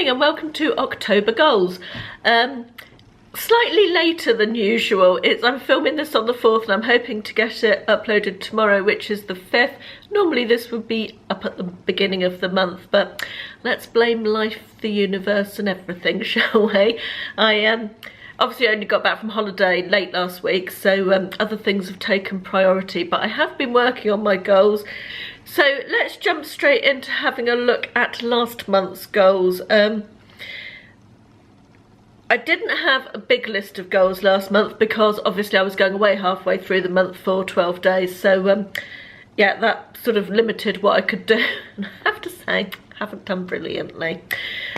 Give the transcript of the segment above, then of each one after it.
morning and welcome to October Goals. Slightly later than usual. I'm filming this on the 4th and I'm hoping to get it uploaded tomorrow, which is the 5th. Normally this would be up at the beginning of the month, but let's blame life, the universe and everything, shall we? I obviously only got back from holiday late last week, so other things have taken priority, but I have been working on my goals. So let's jump straight into having a look at last month's goals. I didn't have a big list of goals last month because obviously I was going away halfway through the month for 12 days. So yeah, that sort of limited what I could do. And I have to say, I haven't done brilliantly.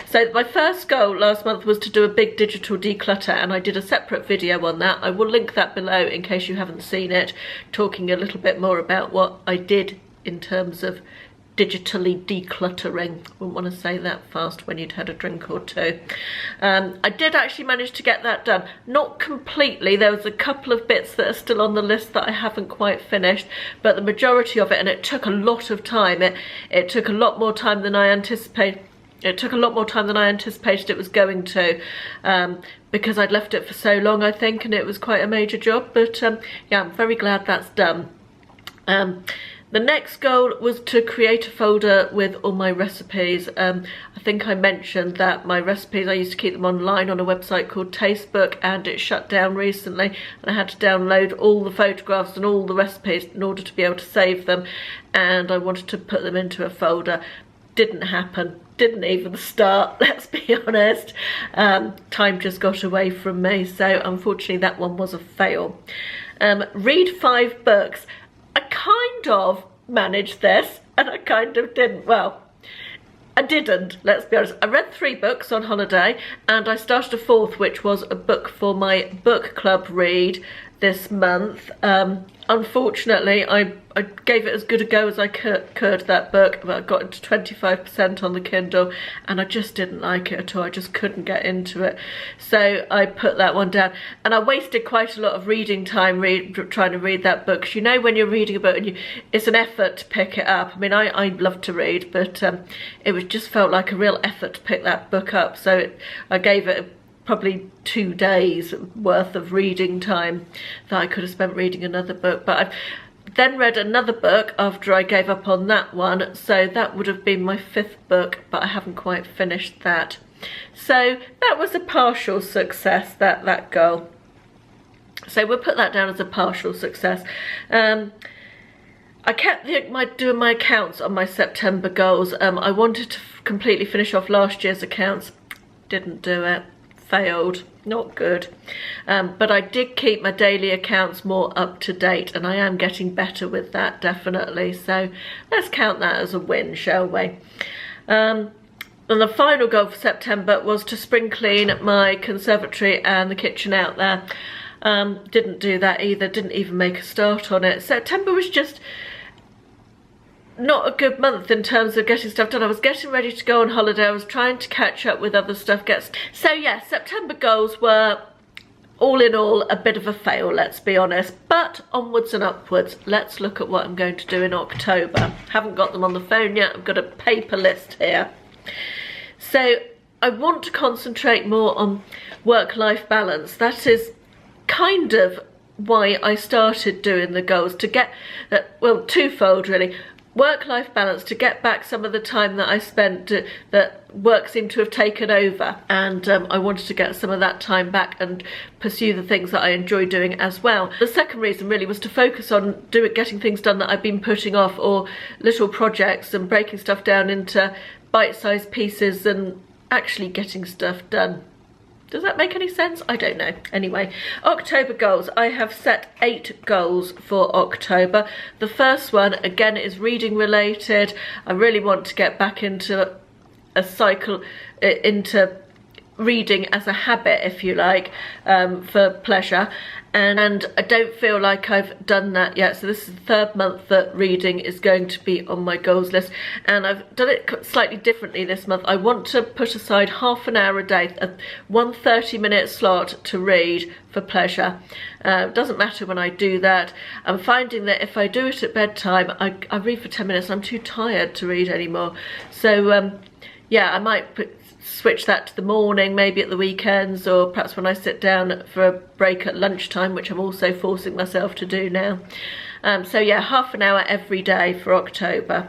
So my first goal last month was to do a big digital declutter, and I did a separate video on that. I will link that below in case you haven't seen it, talking a little bit more about what I did in terms of digitally decluttering. Wouldn't want to say that fast when you'd had a drink or two. I did actually manage to get that done. Not completely, there was a couple of bits that are still on the list that I haven't quite finished, but the majority of it, and it took a lot of time. It took a lot more time than I anticipated. It took a lot more time than I anticipated it was going to, because I'd left it for so long, I think, and it was quite a major job. But yeah, I'm very glad that's done. The next goal was to create a folder with all my recipes. I think I mentioned that my recipes, I used to keep them online on a website called Tastebook, and it shut down recently, and I had to download all the photographs and all the recipes in order to be able to save them, and I wanted to put them into a folder. Didn't happen, didn't even start, let's be honest. Time just got away from me, so unfortunately that one was a fail. Read 5 books. I kind of managed this and I kind of didn't. Well, I didn't, let's be honest. I read 3 books on holiday and I started a 4th, which was a book for my book club read this month. Unfortunately, I gave it as good a go as I could, that book, but I got into 25% on the Kindle and I just didn't like it at all. I just couldn't get into it. So I put that one down, and I wasted quite a lot of reading time trying to read that book. 'Cause you know when you're reading a book and it's an effort to pick it up. I mean, I love to read, but it was just felt like a real effort to pick that book up. So I gave it probably 2 days worth of reading time that I could have spent reading another book. But I've then read another book after I gave up on that one, so that would have been my 5th book, but I haven't quite finished that. So that was a partial success, that goal. So we'll put that down as a partial success. I kept doing my accounts on my September goals. I wanted to completely finish off last year's accounts. Didn't do it. Failed, not good. But I did keep my daily accounts more up to date, and I am getting better with that, definitely. So let's count that as a win, shall we? And the final goal for September was to spring clean my conservatory and the kitchen out there. Didn't do that either, didn't even make a start on it. September was just not a good month in terms of getting stuff done. I was getting ready to go on holiday. I was trying to catch up with other stuff. So yeah, September goals were all in all a bit of a fail, let's be honest, but onwards and upwards. Let's look at what I'm going to do in October. Haven't got them on the phone yet. I've got a paper list here. So I want to concentrate more on work-life balance. That is kind of why I started doing the goals, to get well, twofold really. Work-life balance, to get back some of the time that I spent that work seemed to have taken over, and I wanted to get some of that time back and pursue the things that I enjoy doing as well. The second reason really was to focus on getting things done that I've been putting off, or little projects, and breaking stuff down into bite-sized pieces and actually getting stuff done. Does that make any sense? I don't know. Anyway, October goals. I have set 8 goals for October. The first one, again, is reading related. I really want to get back into a cycle, into reading as a habit, if you like, for pleasure. And I don't feel like I've done that yet. So this is the 3rd month that reading is going to be on my goals list, and I've done it slightly differently this month. I want to put aside half an hour a day, one 30-minute slot to read for pleasure. It doesn't matter when I do that. I'm finding that if I do it at bedtime, I read for 10 minutes. I'm too tired to read anymore. So yeah, I might switch that to the morning, maybe at the weekends, or perhaps when I sit down for a break at lunchtime, which I'm also forcing myself to do now. So yeah, half an hour every day for October.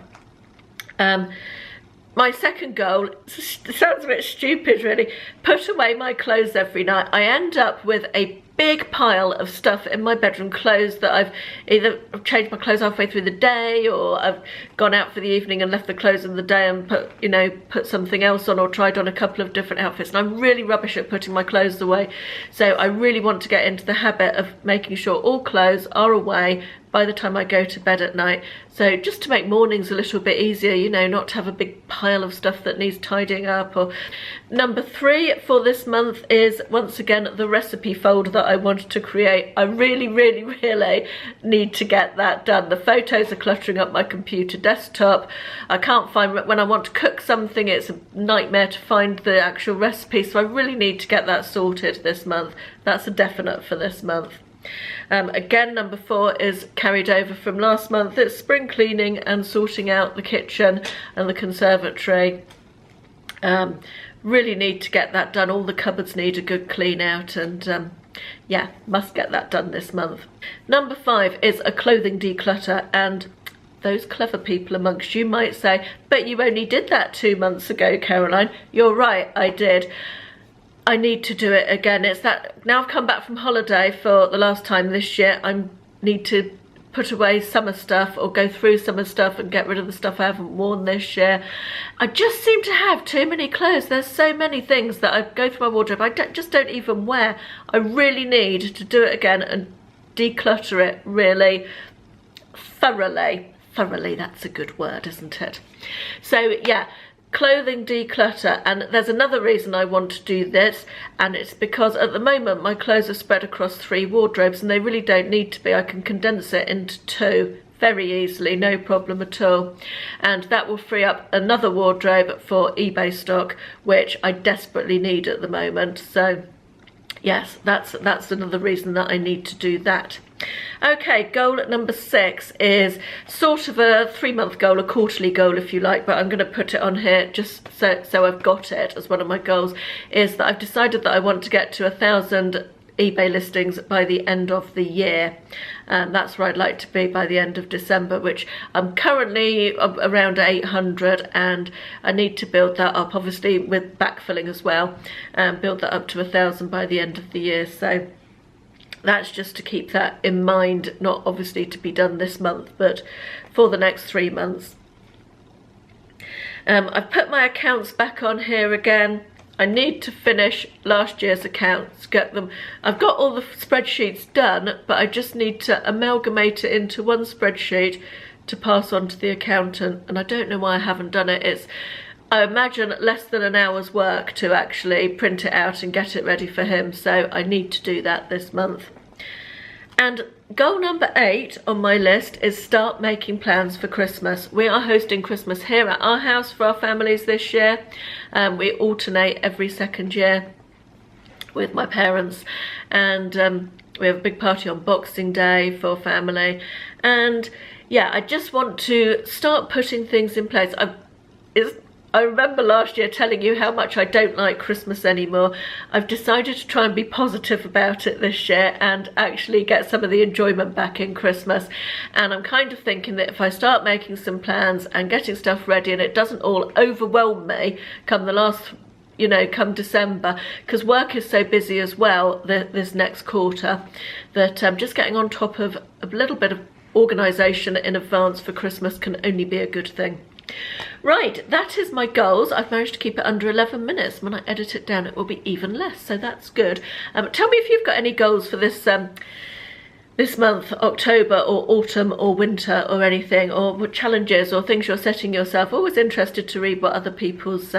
My second goal, it sounds a bit stupid really, put away my clothes every night. I end up with a big pile of stuff in my bedroom, clothes that I've either changed my clothes halfway through the day, or I've gone out for the evening and left the clothes in the day and put something else on, or tried on a couple of different outfits. And I'm really rubbish at putting my clothes away, so I really want to get into the habit of making sure all clothes are away by the time I go to bed at night. So just to make mornings a little bit easier, you know, not to have a big pile of stuff that needs tidying up. Or number 3 for this month is once again the recipe folder that I wanted to create. I really need to get that done. The photos are cluttering up my computer desktop. I can't find, when I want to cook something, it's a nightmare to find the actual recipe, so I really need to get that sorted this month. That's a definite for this month. Again, number 4 is carried over from last month. It's spring cleaning and sorting out the kitchen and the conservatory. Really need to get that done. All the cupboards need a good clean out, and yeah, must get that done this month. Number 5 is a clothing declutter, and those clever people amongst you might say, but you only did that 2 months ago, Caroline. You're right, I did. I need to do it again. It's that now I've come back from holiday for the last time this year, I need to put away summer stuff, or go through summer stuff and get rid of the stuff I haven't worn this year. I just seem to have too many clothes. There's so many things that I go through my wardrobe I just don't even wear. I really need to do it again and declutter it really thoroughly. Thoroughly, that's a good word, isn't it? So yeah, clothing declutter. And there's another reason I want to do this, and it's because at the moment my clothes are spread across 3 wardrobes, and they really don't need to be. I can condense it into 2 very easily, no problem at all, and that will free up another wardrobe for eBay stock, which I desperately need at the moment. So yes, that's another reason that I need to do that. Okay, goal number 6 is sort of a 3-month goal, a quarterly goal if you like, but I'm going to put it on here just so I've got it as one of my goals, is that I've decided that I want to get to 1,000 eBay listings by the end of the year. That's where I'd like to be by the end of December, which I'm currently around 800, and I need to build that up, obviously with backfilling as well, and build that up to 1,000 by the end of the year. So that's just to keep that in mind, not obviously to be done this month, but for the next 3 months. I've put my accounts back on here again. I need to finish last year's accounts, get them. I've got all the spreadsheets done, but I just need to amalgamate it into one spreadsheet to pass on to the accountant, and I don't know why I haven't done it. It's, I imagine, less than an hour's work to actually print it out and get it ready for him, so I need to do that this month. And goal number 8 on my list is start making plans for Christmas. We are hosting Christmas here at our house for our families this year. We alternate every second year with my parents, and we have a big party on Boxing Day for family. And yeah, I just want to start putting things in place. I remember last year telling you how much I don't like Christmas anymore. I've decided to try and be positive about it this year and actually get some of the enjoyment back in Christmas. And I'm kind of thinking that if I start making some plans and getting stuff ready, and it doesn't all overwhelm me come the last, you know, come December, because work is so busy as well this next quarter, that just getting on top of a little bit of organisation in advance for Christmas can only be a good thing. Right, that is my goals. I've managed to keep it under 11 minutes. When I edit it down, it will be even less, so that's good. Tell me if you've got any goals for this this month, October or autumn or winter or anything, or challenges or things you're setting yourself. Always interested to read what other people's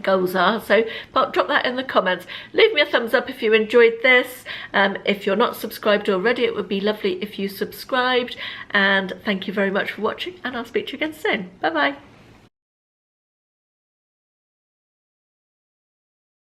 goals are, so drop that in the comments. Leave me a thumbs up if you enjoyed this. If you're not subscribed already, it would be lovely if you subscribed, and thank you very much for watching, and I'll speak to you again soon. Bye bye.